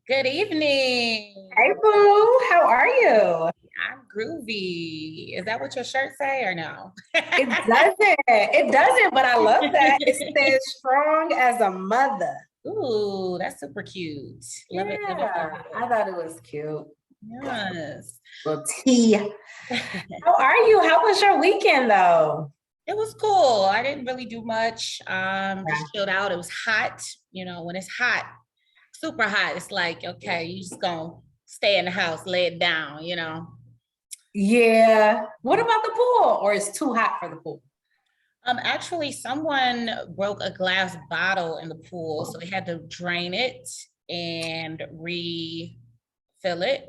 Good evening. Hey Boo, how are you? I'm groovy. Is that what your shirt say or no? It doesn't, but I love that. It says strong as a mother. Ooh, that's super cute. Love it, love it, love Yeah, I it. thought it was cute. Yes. Little tea. How are you? How was your weekend though? It was cool. I didn't really do much. Yeah. Just chilled out. It was hot. When it's hot, super hot, it's like, okay, you just gonna stay in the house, lay it down. Yeah. What about the pool? Or it's too hot for the pool? Actually, someone broke a glass bottle in the pool, so they had to drain it and refill it.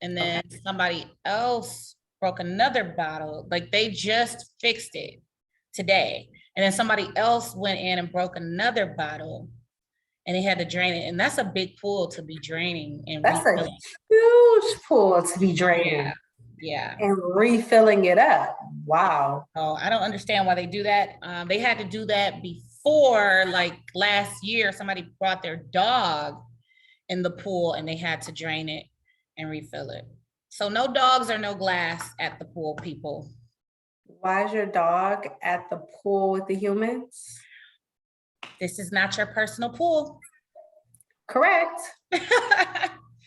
And Okay. then somebody else broke another bottle, like they just fixed it today. And then somebody else went in and broke another bottle and they had to drain it. And that's a big pool to be draining and That's a refilling. huge pool to be Yeah. draining Yeah. and refilling it up. Wow. Oh, I don't understand why they do that. They had to do that before, like last year, somebody brought their dog in the pool and they had to drain it and refill it. So no dogs or no glass at the pool, people. Why is your dog at the pool with the humans? This is not your personal pool. Correct.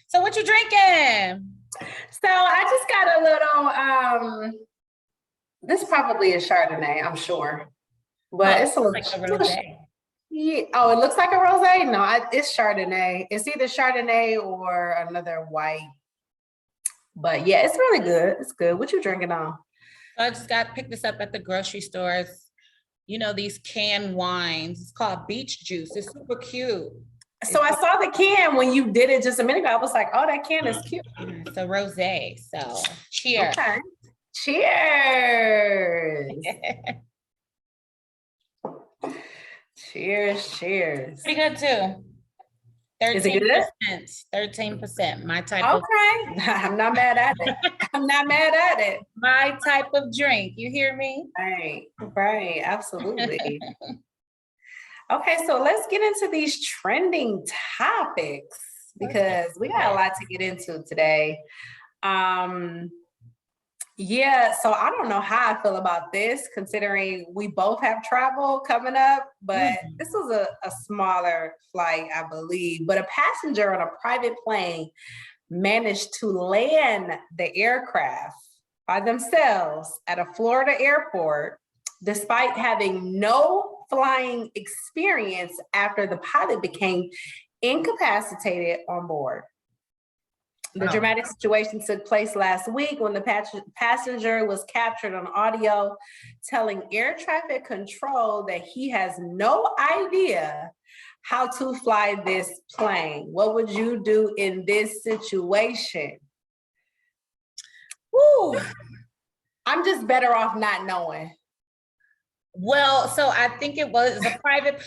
So what you drinking? So I just got a little this probably is Chardonnay, I'm sure. But Oh, it's a little, like a little rosé. yeah. Oh, it looks like a rosé? No, it's Chardonnay. It's either Chardonnay or another white. But yeah, it's really good. It's good. What you drinking on? So I just got picked this up at the grocery stores. These canned wines. It's called beach juice. It's super cute. So I saw the can when you did it just a minute ago. I was like, oh, that can is cute. It's a rosé. So cheers. Okay. Cheers. Cheers, cheers. Pretty good too. Is it good? 13%. 13%. My type of Okay. I'm not mad at it. I'm not mad at it. my type of drink. You hear me? Right, right, absolutely. Okay, so let's get into these trending topics because we got a lot to get into today. Um, yeah, so I don't know how I feel about this considering we both have travel coming up, but Mhm. this was a smaller flight, I believe. But a passenger on a private plane managed to land the aircraft by themselves at a Florida airport despite having no flying experience after the pilot became incapacitated on board. The Wow. dramatic situation took place last week when the passenger was captured on audio telling air traffic control that he has no idea how to fly this plane. What would you do in this situation? Woo! I'm just better off not knowing. Well, so I think it was a private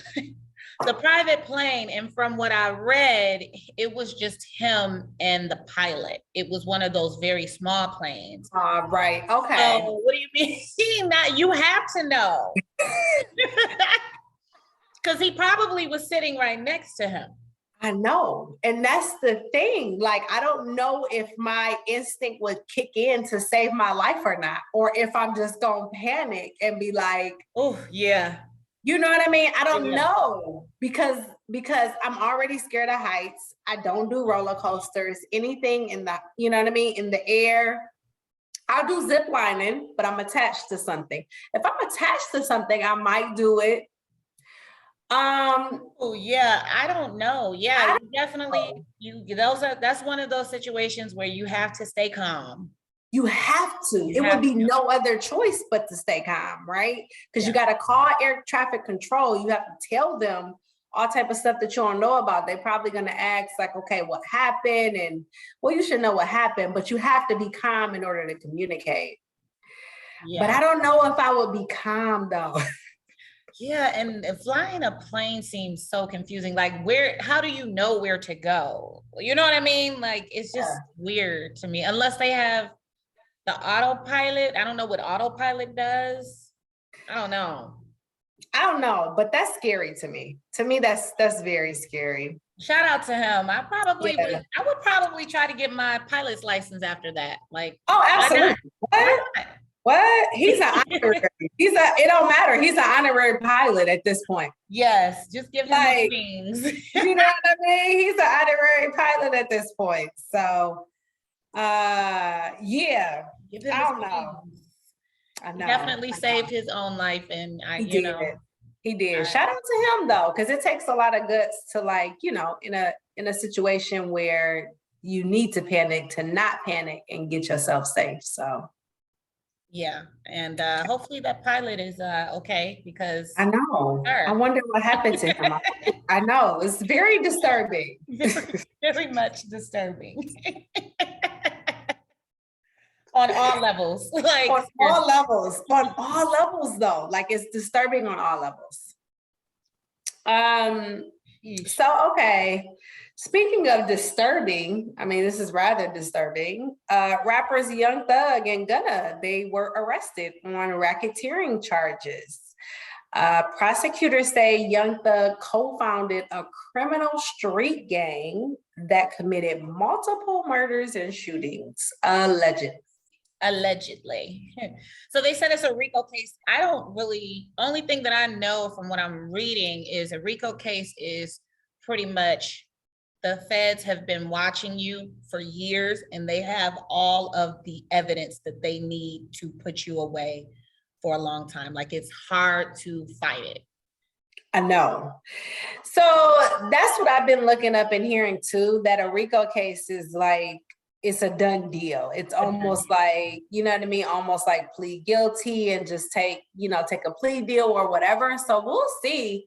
the private plane, and from what I read, it was just him and the pilot. It was one of those very small planes. Right. Okay. So what do you mean? That you have to know. Because he probably was sitting right next to him. I know. And that's the thing. Like, I don't know if my instinct would kick in to save my life or not, or if I'm just going to panic and be like, Oh, yeah. you know what I mean? I don't Yeah. know because I'm already scared of heights. I don't do roller coasters, anything in the, you know what I mean, in the air. I'll do zip lining, but I'm attached to something. If I'm attached to something, I might do it. Oh yeah, I don't know. Yeah, I you definitely that's one of those situations where you have to stay calm. You have to. You It would have be to. no other choice but to stay calm, right? Because you Yeah. got to call air traffic control. You have to tell them all type of stuff that you don't know about. They're probably going to ask like, okay, what happened? And well, you should know what happened, but you have to be calm in order to communicate. But Yeah. I don't know if I would be calm though. Yeah, and flying a plane seems so confusing. Like how do you know where to go? You know what I mean? Like it's just Yeah. weird to me. Unless they have the autopilot. I don't know what autopilot does. I don't know. I don't know, but that's scary to me. To me, that's very scary. Shout out to him. Yeah. I would probably try to get my pilot's license after that. Like, Oh, why not? absolutely. Why What? What? He's an not? honorary. It don't matter. He's an honorary pilot at this point. Yes, just give him the Like, wings. you know what I mean? He's an honorary pilot at this point. So, yeah, Give him I his don't know. wings. I He know. definitely I know. saved his own life, and He did. He did. I, Shout out to him though, because it takes a lot of guts to, like, in a situation where you need to panic, to not panic and get yourself safe. So yeah, and hopefully that pilot is okay because, I know. I sure, wonder what happened to him. I know. It's very disturbing. very, very much disturbing on all levels. Like, On all levels. On all levels though. Like, it's disturbing on all levels. So okay. Speaking of disturbing, I mean, this is rather disturbing. Rappers Young Thug and Gunna, they were arrested on racketeering charges. Prosecutors say Young Thug co-founded a criminal street gang that committed multiple murders and shootings, allegedly. So they said it's a RICO case. I don't really, only thing that I know from what I'm reading is a RICO case is pretty much the feds have been watching you for years and they have all of the evidence that they need to put you away for a long time. Like, it's hard to fight it. I know. So that's what I've been looking up and hearing too, that a RICO case is like, it's a done deal. It's almost like, you know what I mean? Almost like plead guilty and just take a plea deal or whatever. So we'll see.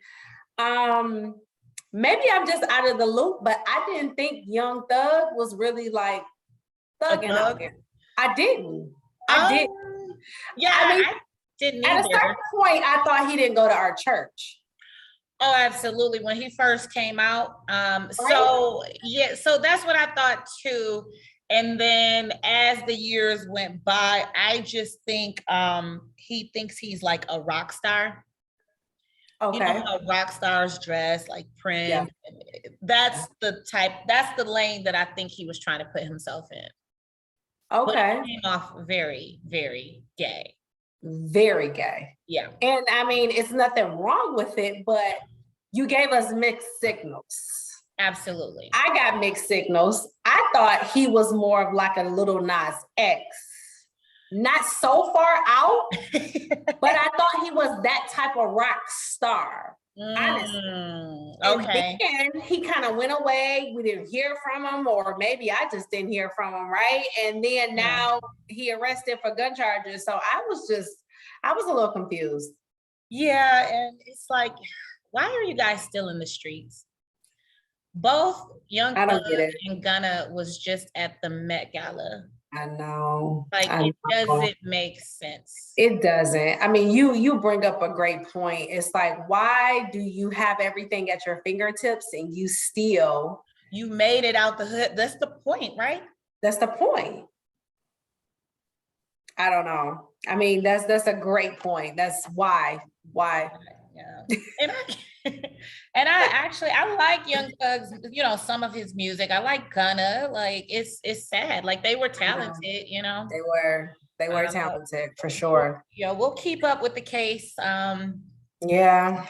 Maybe I'm just out of the loop, but I didn't think Young Thug was really like thugging out there. I didn't. Yeah, I mean, I didn't at either. a certain point, I thought he didn't go to our church. Oh, absolutely. When he first came out. So yeah, so that's what I thought too. And then as the years went by, I just think he thinks he's like a rock star. Okay. You know how rock stars dress, like Prince. Yeah. That's the lane that I think he was trying to put himself in. Okay. But it came off very, very gay. Very gay. Yeah. And I mean, it's nothing wrong with it, but you gave us mixed signals. Absolutely. I got mixed signals. I thought he was more of like a Lil Nas X. Not so far out, but I thought he was that type of rock star. Honestly. Okay. And then he kind of went away. We didn't hear from him, or maybe I just didn't hear from him, right? And then now he arrested for gun charges. So I was a little confused. Yeah, and it's like, why are you guys still in the streets? Both Young Thug and Gunna was just at the Met Gala. I know. Like, it doesn't make sense. It doesn't. I mean, you bring up a great point. It's like, why do you have everything at your fingertips and you made it out the hood? That's the point, right? That's the point. I don't know. I mean, that's a great point. That's why. Yeah. And I like Young Thug's, some of his music. I like Gunna. Like, it's sad. Like, they were talented, They were talented for sure. Yeah, we'll keep up with the case. Yeah.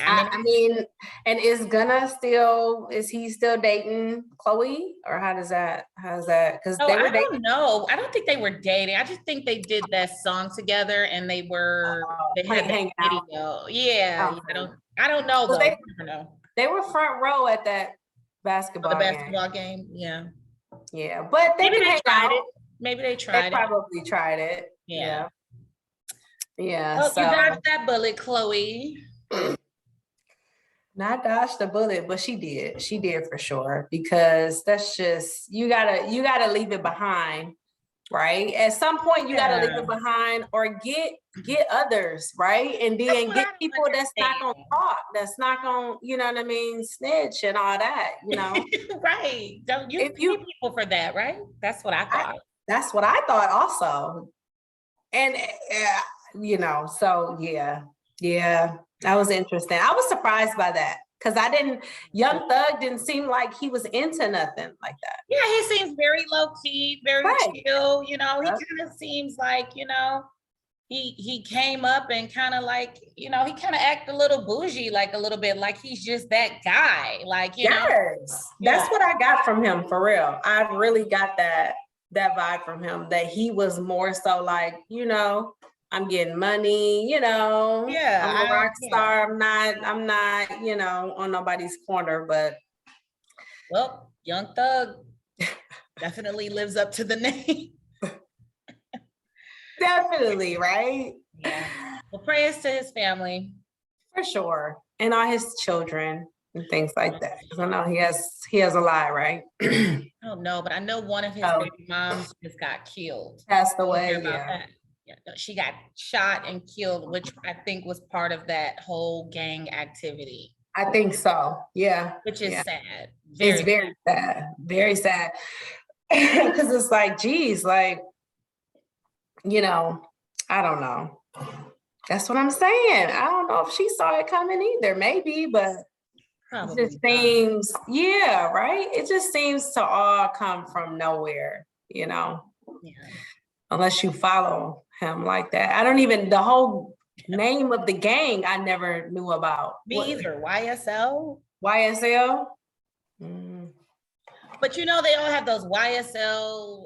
I mean, and is he still dating Chloe, or how's that? Because I don't know. I don't think they were dating. I just think they did that song together and they had hanging out. Yeah. I don't know though. They were front row at that basketball game. Yeah. Yeah. But maybe they tried it. Maybe they tried it. They probably tried it. Yeah. Yeah. Well, so you dodged that bullet, Chloe. Not dodged the bullet, but she did for sure, because that's just, you gotta leave it behind, right? At some point you gotta leave it behind, or get others, right? And then get people that's not gonna talk, that's not gonna, you know what I mean, snitch and all that, Right. Don't you people for that, right? That's what I thought. That's what I thought also. And so yeah, that was interesting. I was surprised by that. Because Young Thug didn't seem like he was into nothing like that. Yeah, he seems very low key, very chill. You know, he Yep. kind of seems like, you know, he came up and kind of like, you know, he kind of act a little bougie, like a little bit, like he's just that guy, like, you know. That's what I got from him, for real. I really got that vibe from him, that he was more so like, you know, I'm getting money, you know, I'm a rock star. I'm not, you know, on nobody's corner, but. Well, Young Thug definitely lives up to the name. Definitely, right? Yeah. Well, prayers to his family. For sure. And all his children and things like that. Because I know he has a lot, right? I don't know, but I know one of his baby moms just got killed. Passed away, yeah. She got shot and killed, which I think was part of that whole gang activity. I think so, yeah. Which is sad. It's very sad. Very sad. Because it's like, geez, like, you know, I don't know. That's what I'm saying. I don't know if she saw it coming either, maybe, but probably it just seems, yeah, right? It just seems to all come from nowhere, you know? Yeah. Unless you follow him like that. I don't even, the whole name of the gang I never knew about. Me either. YSL? YSL? But you know, they all have those YSL,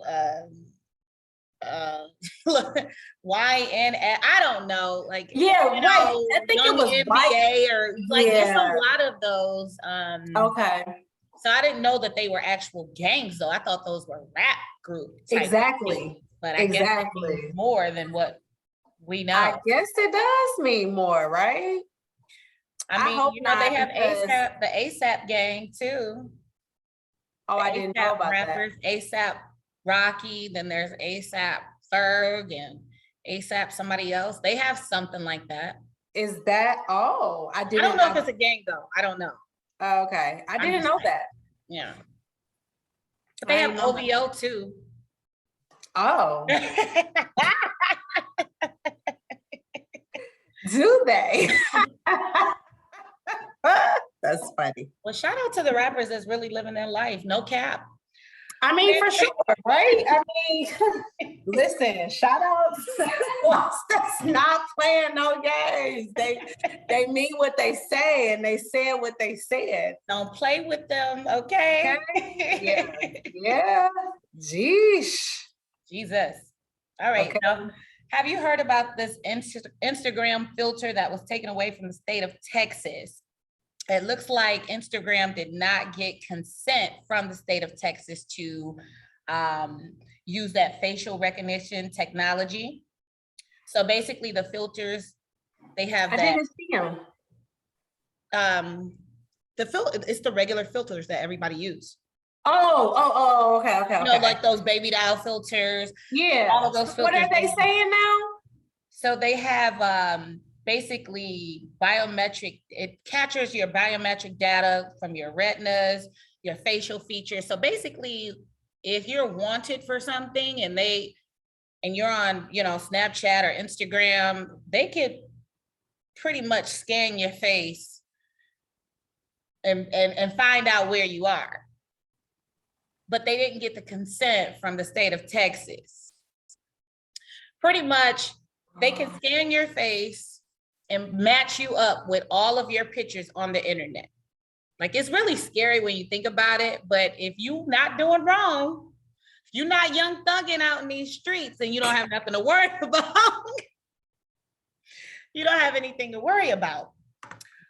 YN, I don't know, like, yeah, right. Know, I think it was NBA or like, there's a lot of those. Okay. So I didn't know that they were actual gangs, though. I thought those were rap groups. Exactly. But I guess it means more than what we know. I guess it does mean more, right? I mean, you know, they have ASAP, the ASAP gang too. Oh, I didn't know about rappers, that. ASAP Rocky, then there's ASAP Ferg and ASAP somebody else. They have something like that. Is that, I don't know if it's a gang though. I don't know. Okay. I didn't know that. Yeah. But they have OVO too. Oh. Do they? That's funny. Well, shout out to the rappers that's really living their life. No cap. I mean, for sure, right? I mean, listen, shout out to ones that's not playing no games. They mean what they say, and they said what they said. Don't play with them, okay? Yeah. Jeez. Jesus. All right. Okay. Now, have you heard about this Instagram filter that was taken away from the state of Texas? It looks like Instagram did not get consent from the state of Texas to use that facial recognition technology. So basically the filters, they have that. I didn't see them. It's the regular filters that everybody use. Okay. You know, like those baby doll filters. Yeah. All of those filters. What are they saying now? So they have basically biometric, it captures your biometric data from your retinas, your facial features. So basically, if you're wanted for something and you're on, you know, Snapchat or Instagram, they could pretty much scan your face and find out where you are. But they didn't get the consent from the state of Texas. Pretty much, they can scan your face and match you up with all of your pictures on the internet. Like, it's really scary when you think about it, but if you're not doing wrong, if you're not young thugging out in these streets and you don't have nothing to worry about, you don't have anything to worry about.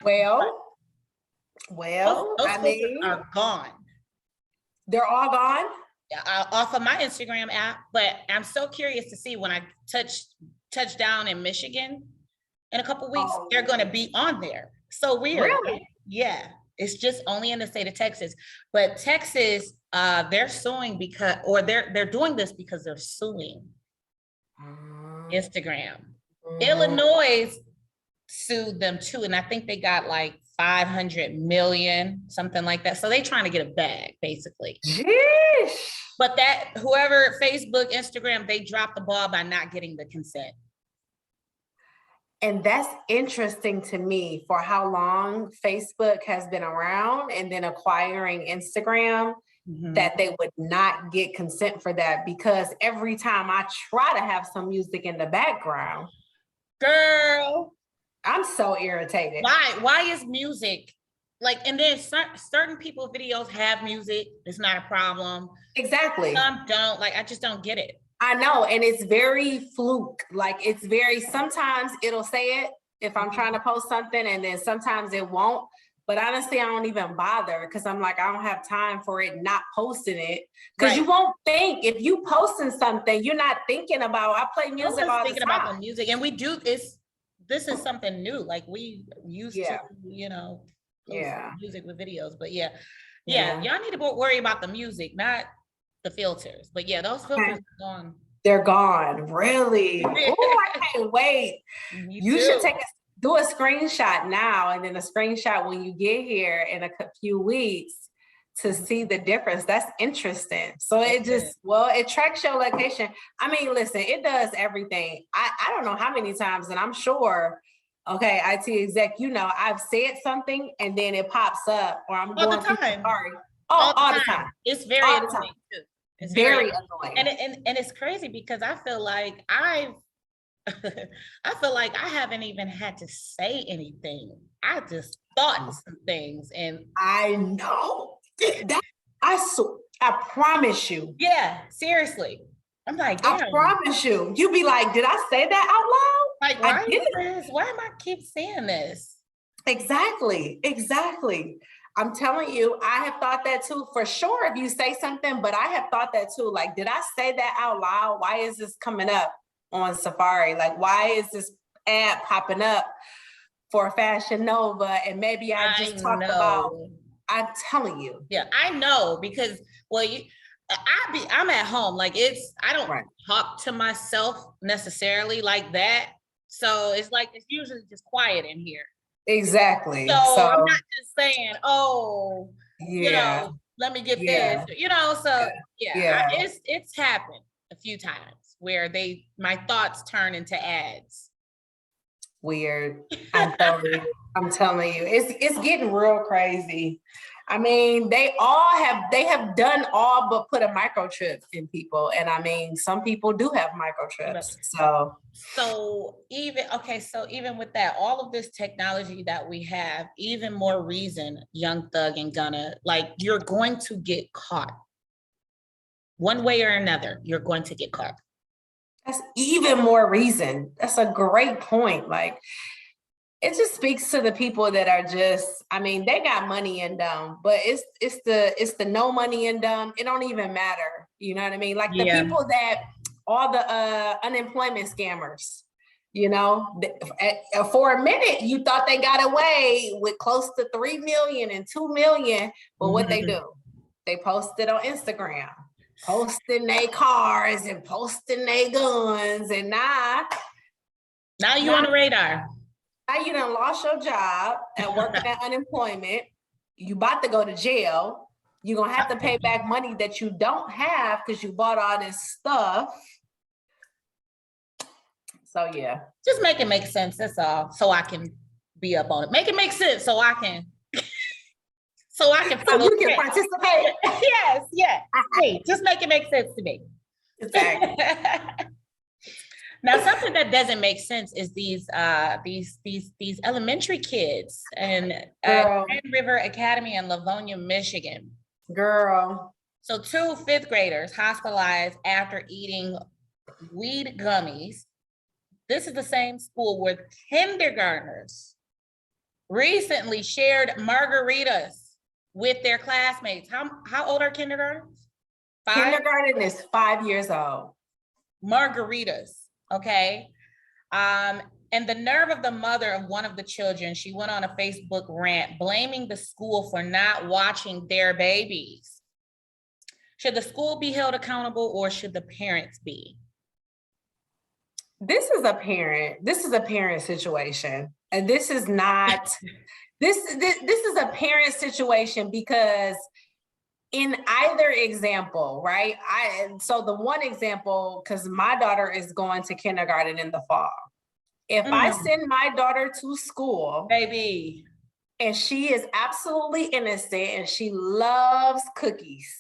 Well, those filters are gone. They're all gone? Off of my Instagram app, but I'm so curious to see when I touch down in Michigan in a couple of weeks, they're going to be on there. So weird. Really? Yeah. It's just only in the state of Texas. But Texas, they're suing because, or they're doing this because they're suing Instagram. Illinois sued them too, and I think they got like 500 million, something like that. So they trying to get a bag, basically. Jeez. But that whoever, Facebook, Instagram, they dropped the ball by not getting the consent. And that's interesting to me for how long Facebook has been around and then acquiring Instagram, that they would not get consent for that, because every time I try to have some music in the background, Girl, I'm so irritated. why is music like, and then certain people videos have music, it's not a problem. Exactly. Some don't. Like, I just don't get it. I know, and it's very fluke. Like, it's very, sometimes it'll say it if I'm trying to post something, and then sometimes it won't. But honestly, I don't even bother, because I'm like, I don't have time for it not posting it. Because you won't think, if you posting something, you're not thinking about, I play music all the thinking time. about the music, and we do, this is something new. Like, we used to, post music with videos, but y'all need to worry about the music, not the filters. But yeah, those filters are gone. They're gone. Really? Oh, I can't wait. You should do a screenshot now, and then a screenshot when you get here in a few weeks to see the difference. That's interesting. So it just, it tracks your location. I mean, listen, it does everything. I don't know how many times, and I'm sure, okay, IT exec, I've said something and then it pops up, or I'm going through Safari. All the time. It's very annoying too. It's very annoying. And it's crazy, because I feel like I haven't even had to say anything. I just thought some things, and I know that I promise you. Yeah, seriously. I'm like, damn. I promise you. You be like, did I say that out loud? Like, why am I keep saying this? Exactly. I'm telling you, I have thought that too, for sure, if you say something, but I have thought that too. Like, did I say that out loud? Why is this coming up on Safari? Like, why is this ad popping up for Fashion Nova? And maybe I just talked about, I'm telling you. Yeah, I know, because, I'm at home. Like, I don't talk to myself necessarily like that. So it's like, it's usually just quiet in here. Exactly. So I'm not just saying, let me get this, so it's happened a few times where my thoughts turn into ads. Weird. I'm telling you, it's getting real crazy. I mean, they have done all but put a microchip in people. And I mean, some people do have microchips. So even with that, all of this technology that we have, even more reason, Young Thug and Gunna, like, you're going to get caught. One way or another, you're going to get caught. That's even more reason. That's a great point. Like, it just speaks to the people that are just, I mean, they got money in them, but it's the no money in them. It don't even matter. You know what I mean? Like, the people that, all the unemployment scammers, for a minute, you thought they got away with close to 3 million and 2 million, but what they do? They post it on Instagram, posting their cars and posting their guns, and now you on the radar. Now you done lost your job and working at unemployment. You about to go to jail. You're going to have to pay back money that you don't have because you bought all this stuff. So, yeah. Just make it make sense. That's all. So I can be up on it. Make it make sense so I can. So you can participate. Yes. Hey, just make it make sense to me. Exactly. Now, something that doesn't make sense is these elementary kids and Grand River Academy in Livonia, Michigan. Girl. So 2 fifth graders hospitalized after eating weed gummies. This is the same school where kindergartners recently shared margaritas with their classmates. How old are kindergartners? 5? Kindergarten is 5 years old. Margaritas. Okay. And the nerve of the mother of one of the children, she went on a Facebook rant blaming the school for not watching their babies. Should the school be held accountable, or should the parents be? This is a parent situation. And this is not, this is a parent situation, because in either example, right? So the one example, because my daughter is going to kindergarten in the fall. If I send my daughter to school, baby, and she is absolutely innocent and she loves cookies,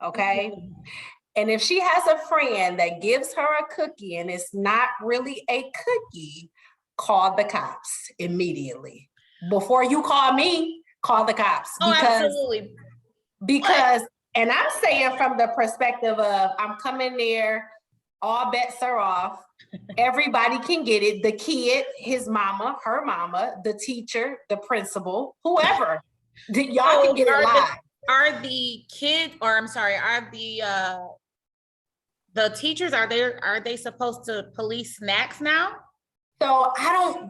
okay? And if she has a friend that gives her a cookie and it's not really a cookie, call the cops immediately. Before you call me, call the cops. Oh, absolutely. Because, and I'm saying from the perspective of I'm coming there, all bets are off. Everybody can get it. The kid, his mama, her mama, the teacher, the principal, whoever. Y'all can get it live. Are the kids, or I'm sorry, are the teachers, are they supposed to police snacks now? So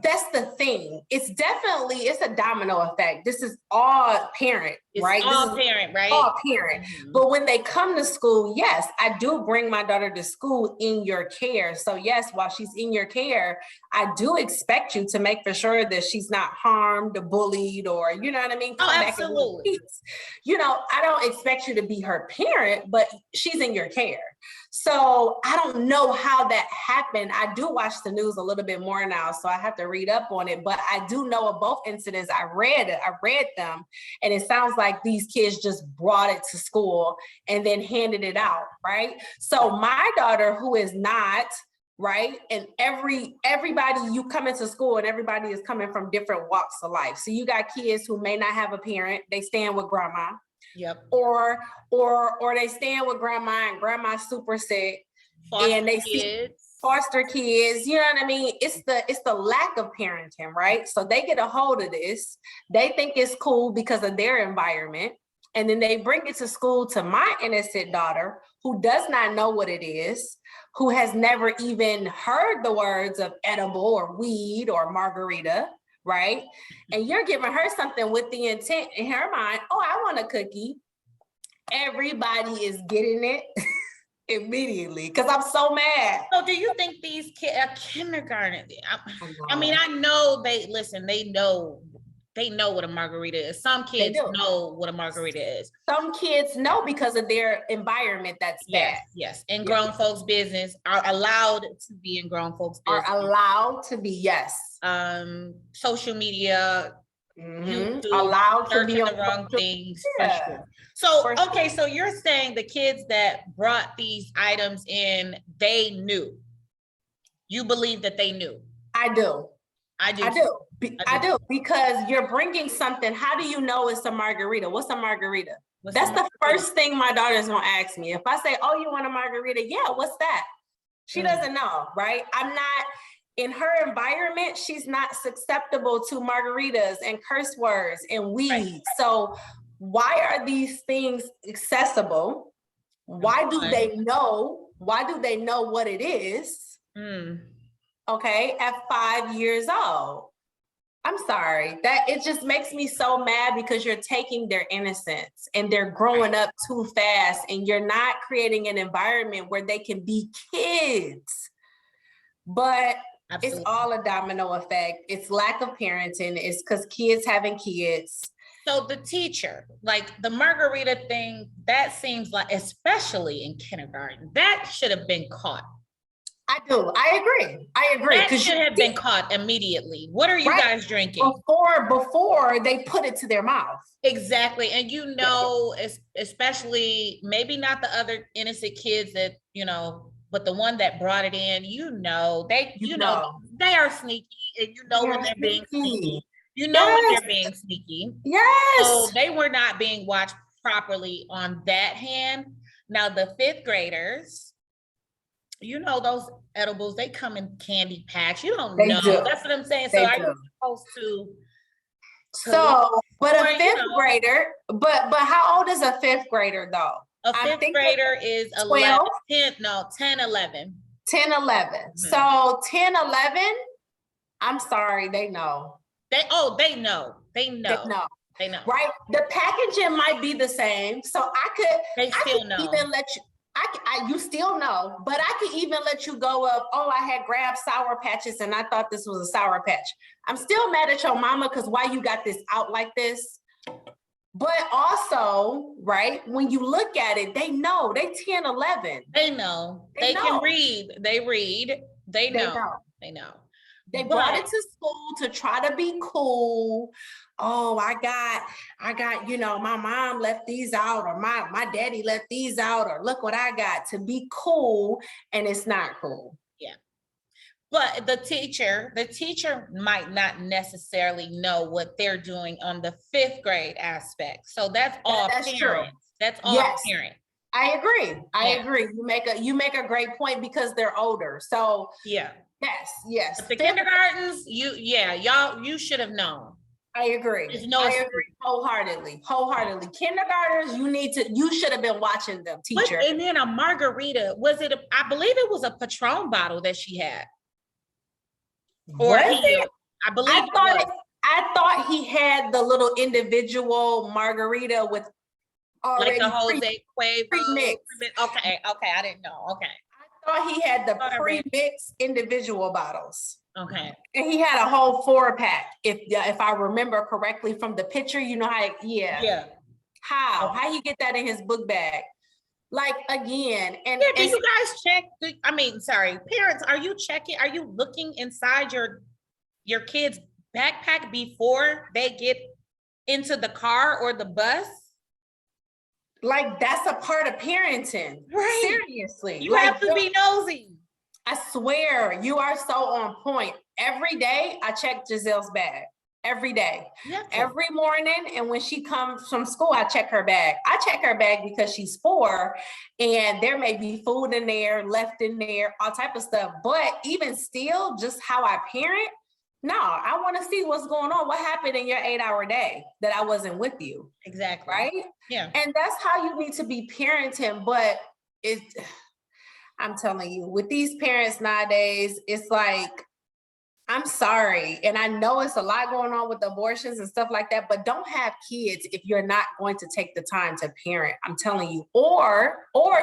that's the thing. It's a domino effect. This is all parent, right? All parent, right? All parent. Mm-hmm. But when they come to school, yes, I do bring my daughter to school in your care. So yes, while she's in your care, I do expect you to make for sure that she's not harmed or bullied or, you know what I mean? Come absolutely. You know, I don't expect you to be her parent, but she's in your care. So I don't know how that happened. I do watch the news a little bit more now, so I have to read up on it. But I do know of both incidents. I read them, and it sounds like these kids just brought it to school and then handed it out, right? So my daughter, who is not, right, and everybody, you come into school and everybody is coming from different walks of life. So you got kids who may not have a parent, they stand with grandma. Yep. Or they stand with grandma and grandma's super sick. Foster and they kids. See foster kids, you know what I mean? It's the lack of parenting, right? So they get a hold of this. They think it's cool because of their environment. And then they bring it to school to my innocent daughter who does not know what it is, who has never even heard the words of edible or weed or margarita. Right? And you're giving her something with the intent in her mind, oh, I want a cookie. Everybody is getting it immediately because I'm so mad. So do you think these kids are kindergarten? I mean, I know they know what a margarita is. Some kids know what a margarita is. Some kids know because of their environment that's bad. Yes. And grown folks' business are allowed to be in grown folks' business. Are allowed to be, yes. Social media, YouTube, allowed to be on the wrong things. Yeah. For sure. So, okay, so you're saying the kids that brought these items in, they knew. You believe that they knew? I do because you're bringing something. How do you know it's a margarita? What's a margarita? That's the first thing my daughter's gonna ask me. If I say, oh, you want a margarita? Yeah, what's that? She doesn't know, right? I'm not, in her environment, she's not susceptible to margaritas and curse words and weed. Right. So why are these things accessible? Why do they know? Why do they know what it is? Okay, at 5 years old. I'm sorry, that it just makes me so mad because you're taking their innocence and they're growing up too fast and you're not creating an environment where they can be kids. But Absolutely. It's all a domino effect. It's lack of parenting. It's because kids having kids. So the teacher, like the margarita thing, that seems like, especially in kindergarten, that should have been caught. I do. I agree. That should have been caught immediately. What are you guys drinking? Before they put it to their mouth. Exactly. And you know, especially maybe not the other innocent kids that, you know, but the one that brought it in, they are sneaky, and you know when they're being sneaky. You know when they're being sneaky. Yes. So they were not being watched properly on that hand. Now the 5th graders, you know, those edibles, they come in candy packs. You don't know. That's what I'm saying. So are you supposed to? But a 5th grader, but how old is a 5th grader though? A 5th grader is 11, 10, 11. 10, 11. Mm-hmm. So 10, 11, I'm sorry, they know. They know. They know. Right? The packaging might be the same. So I could even let you, you still know, but I could even let you go up, oh, I had grabbed Sour Patches and I thought this was a Sour Patch. I'm still mad at your mama because why you got this out like this? But also, right, when you look at it, they know, they 10, 11. They know. They can read. They read. They know. They brought But it to school to try to be cool. Oh, I got, my mom left these out, or my daddy left these out, or look what I got, to be cool, and it's not cool. yeah. But the teacher might not necessarily know what they're doing on the fifth grade aspect. So that's all That's true. parents. That's all Yes, parents. I agree. I Yeah. agree. You make a great point because they're older. So Yeah. yes. But the Fifth, kindergartens, y'all, you should have known. I agree. There's no I excuse. agree wholeheartedly. Kindergartners, you should have been watching them, teacher. And then a margarita, I believe it was a Patron bottle that she had. Or Was it? I believe it was. I thought he had the little individual margarita with Like already the Jose Cuervo. pre-mixed. Okay, I didn't know. Okay. I thought he had the pre-mixed individual bottles. Okay. And he had a whole 4-pack, if I remember correctly from the picture. You know how? Yeah. How you get that in his book bag? Like, again, and yeah, do you guys check? Parents, are you checking? Are you looking inside your kids' backpack before they get into the car or the bus? Like, that's a part of parenting. Right. Seriously. You have to be nosy. I swear, you are so on point. Every day I check Giselle's bag. Every day. Every morning. And when she comes from school, I check her bag. I check her bag because she's 4 and there may be food in there, left in there, all type of stuff. But even still, just how I parent, no, I want to see what's going on. What happened in your 8-hour day that I wasn't with you? Exactly. Right? Yeah. And that's how you need to be parenting. But I'm telling you, with these parents nowadays, it's like, I'm sorry. And I know it's a lot going on with abortions and stuff like that, but don't have kids if you're not going to take the time to parent. I'm telling you, or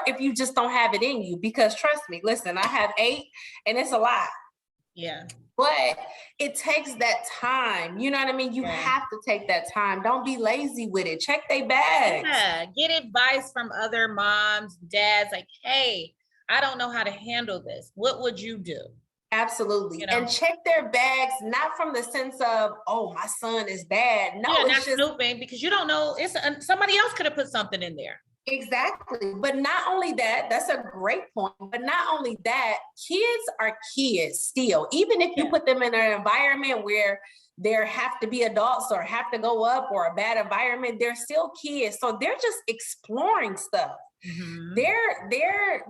if you just don't have it in you, because trust me, listen, I have 8 and it's a lot. Yeah. But it takes that time. You know what I mean? You have to take that time. Don't be lazy with it. Check their bags. Yeah. Get advice from other moms, dads, like, hey, I don't know how to handle this. What would you do? Absolutely. You know? And check their bags, not from the sense of, oh, my son is bad. No, it's not just snooping, because you don't know. Somebody else could have put something in there. Exactly. But not only that, that's a great point. But not only that, kids are kids still. Even if you put them in an environment where there have to be adults or have to go up, or a bad environment, they're still kids. So they're just exploring stuff. Mm-hmm.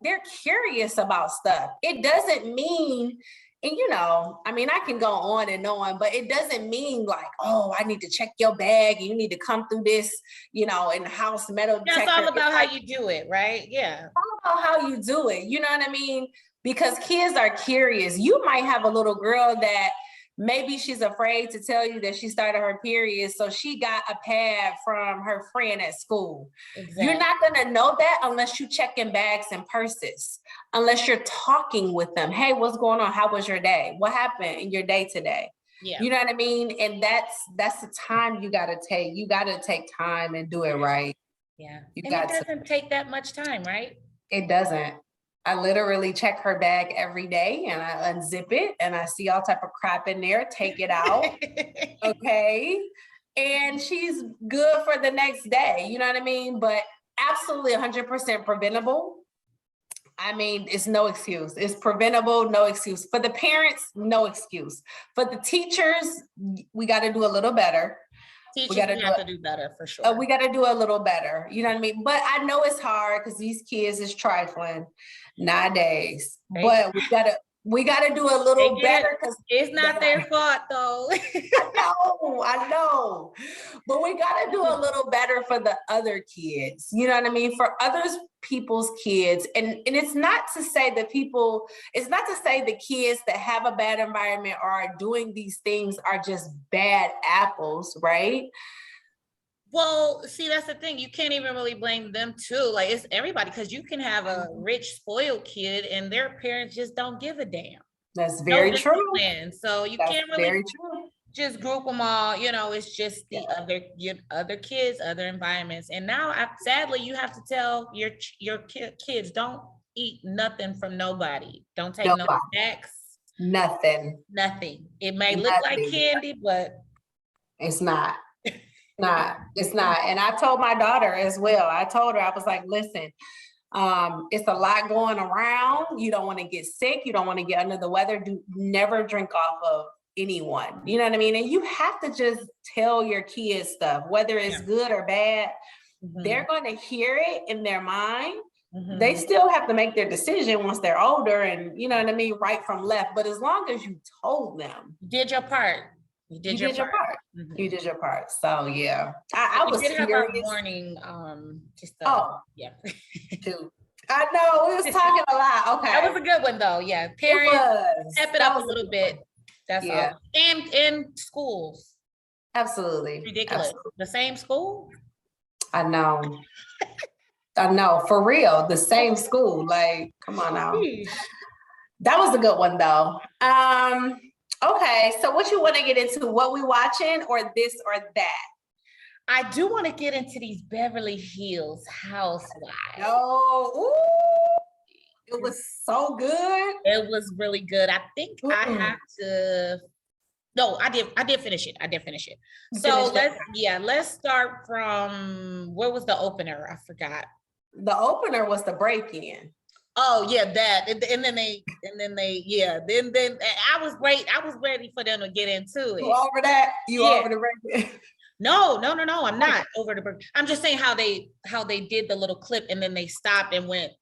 They're curious about stuff. It doesn't mean, and I mean, I can go on and on, but it doesn't mean like, oh, I need to check your bag and you need to come through this, in the house metal detector. It's all about how you do it, right? Yeah. It's all about how you do it. You know what I mean? Because kids are curious. You might have a little girl that maybe she's afraid to tell you that she started her period, so she got a pad from her friend at school. Exactly. You're not going to know that unless you check in bags and purses, unless you're talking with them. Hey, what's going on? How was your day? What happened in your day today? Yeah. You know what I mean? And that's the time you got to take. You got to take time and do it right. Yeah. And it doesn't take that much time, right? It doesn't. I literally check her bag every day and I unzip it and I see all type of crap in there, take it out. Okay. And she's good for the next day. You know what I mean? But absolutely 100% preventable. I mean, it's no excuse. It's preventable, no excuse. For the parents, no excuse. For the teachers, we got to do a little better. We have to do better for sure. We got to do a little better. You know what I mean? But I know it's hard because these kids is trifling nowadays. But we gotta do a little better, because it's not their fault though. I know. But we gotta do a little better for the other kids. You know what I mean? For others people's kids. And it's not to say that the kids that have a bad environment or are doing these things are just bad apples, right? Well, see, that's the thing. You can't even really blame them too. Like, it's everybody, because you can have a rich, spoiled kid and their parents just don't give a damn. That's very true. So you can't really just group them all. It's just the other kids, other environments. And now, sadly, you have to tell your kids, don't eat nothing from nobody. Don't take no snacks. Nothing. Nothing. It may look like Nothing. candy, but It's not. It's not. And I told my daughter as well. I told her, I was like, listen, it's a lot going around. You don't want to get sick. You don't want to get under the weather. Never drink off of anyone. You know what I mean? And you have to just tell your kids stuff, whether it's good or bad. They're going to hear it in their mind. They still have to make their decision once they're older and, you know what I mean, right from left. But as long as you told them. You did your part. You did your part. You did your part. So yeah, I was did have furious. Our morning, yeah. I know we was talking a lot. Okay, that was a good one though. Yeah, parents step it up a little bit. That's all. And in schools, absolutely ridiculous. Absolutely. The same school. I know. I know, for real, the same school. Like, come on now. That was a good one though. Okay, so what you want to get into? What we watching, or this or that? I do want to get into these Beverly Hills Housewives. Oh, ooh, it was so good. It was really good. I think I have to. No, I did finish it. So let's start from, where was the opener? I forgot. The opener was the break-in. Oh yeah, that, and then I was ready for them to get into it. You over that? Over the break-in? No, I'm not over the break. I'm just saying how they did the little clip and then they stopped and went.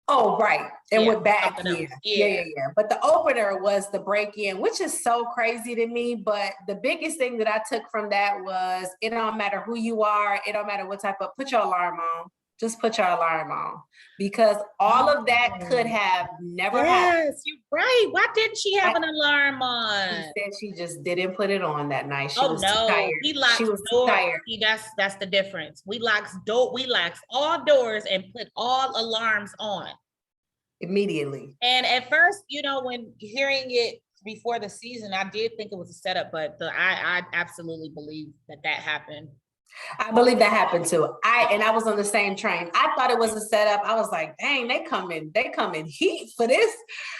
Oh, right. And went back. Yeah. But the opener was the break-in, which is so crazy to me. But the biggest thing that I took from that was, it don't matter who you are. It don't matter what type of, put your alarm on. Just put your alarm on, because all of that could have never happened. Yes, you're right. Why didn't she have an alarm on? She said she just didn't put it on that night. She was too tired. He locked doors. See, that's the difference. We locked all doors and put all alarms on immediately. And at first, when hearing it before the season, I did think it was a setup, but I absolutely believe that happened. I believe that happened too. I was on the same train. I thought it was a setup. I was like, dang, they come in heat for this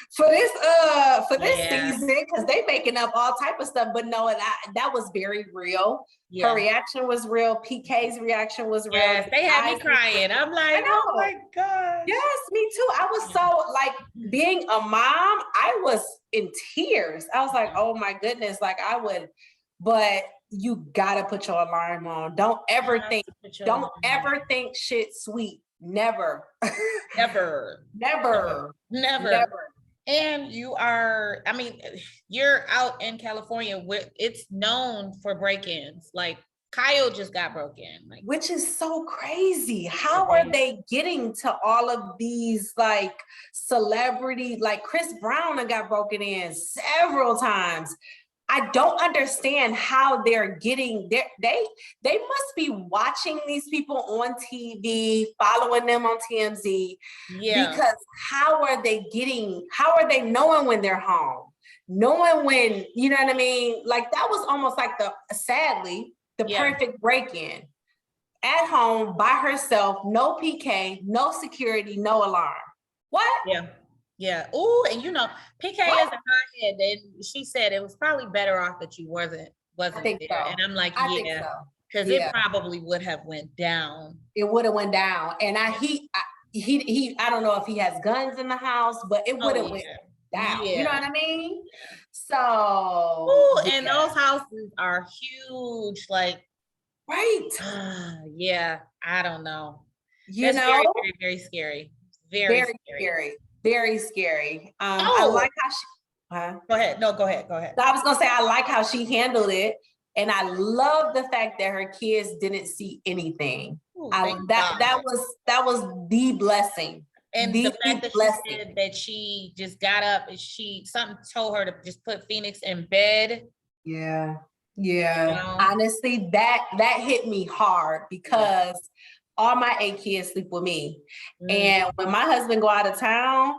season, because they making up all type of stuff. But no, that was very real. Yeah. Her reaction was real. PK's reaction was real. Yes, they had me crying. I'm like, oh my God. Yes, me too. I was so, like, being a mom, I was in tears. I was like, oh my goodness, but you gotta put your alarm on. Don't ever think shit sweet. Never. Never. And you're out in California where it's known for break-ins. Like, Kyle just got broken. Which is so crazy. How are they getting to all of these, like, celebrity, like Chris Brown got broken in several times. I don't understand how they're getting there. They must be watching these people on TV, following them on TMZ. Yeah. Because how are they knowing when they're home? Knowing when, you know what I mean? Like, that was almost like sadly, the perfect break-in. At home, by herself, no PK, no security, no alarm. What? Yeah. Oh, and PK is a hothead, and she said it was probably better off that you wasn't there. So. And I'm like, because it probably would have went down. It would have went down. And he I don't know if he has guns in the house, but it would have went down. Yeah. You know what I mean? So. And those houses are huge. Like. Right. I don't know. That's very, very, very scary. Very scary. Very scary. I like how she. Go ahead. No, go ahead. I was gonna say, I like how she handled it, and I love the fact that her kids didn't see anything. Ooh, that was the blessing. And the fact that she said that she just got up and something told her to just put Phoenix in bed. Yeah. Honestly, that hit me hard, because all my 8 kids sleep with me. And when my husband go out of town,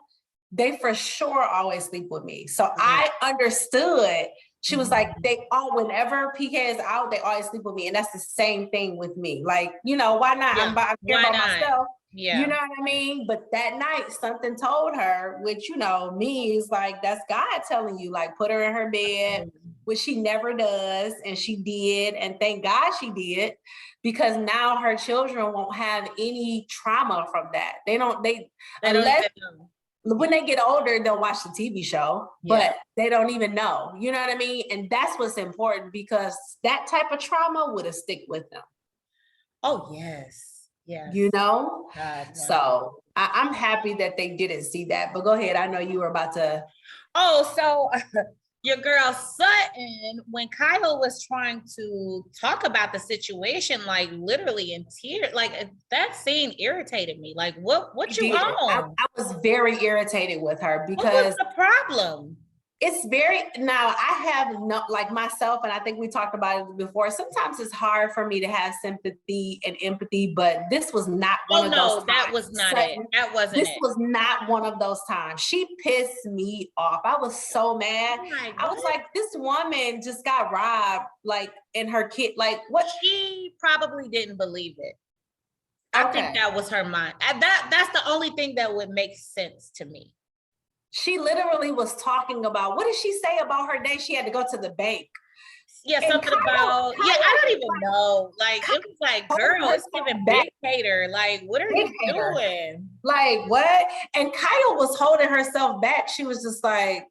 they for sure always sleep with me. So I understood She was like, whenever PK is out, they always sleep with me. And that's the same thing with me. Like, why not? Yeah. I care Why about not? myself. Yeah. You know what I mean? But that night, something told her, which, means like, that's God telling you, like, put her in her bed, which she never does. And she did. And thank God she did, because now her children won't have any trauma from that. They don't even know. When they get older, they'll watch the TV show, but they don't even know. You know what I mean? And that's what's important, because that type of trauma would have stick with them. Oh, yes. Yes. God, so I'm happy that they didn't see that. But go ahead. I know you were about to. Oh, so your girl Sutton, when Kyle was trying to talk about the situation, like literally in tears, like that scene irritated me. Like, what you on? I was very irritated with her, because what was the problem? It's now I have like myself, and I think we talked about it before. Sometimes it's hard for me to have sympathy and empathy, but this was not one of those times. That was not it. That wasn't it. This was not one of those times. She pissed me off. I was so mad. I was like, this woman just got robbed, like, and her kid, like, what? She probably didn't believe it. I think that was her mind. That's the only thing that would make sense to me. She literally was talking about, what did she say about her day? She had to go to the bank. Yeah, something about, I don't even know. Like, it was like, girl, it's giving big hater. Like, what are you doing? Like, what? And Kyle was holding herself back. She was just like,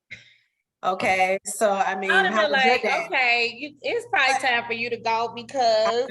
okay, so I mean, how was like, okay, it's probably time for you to go, because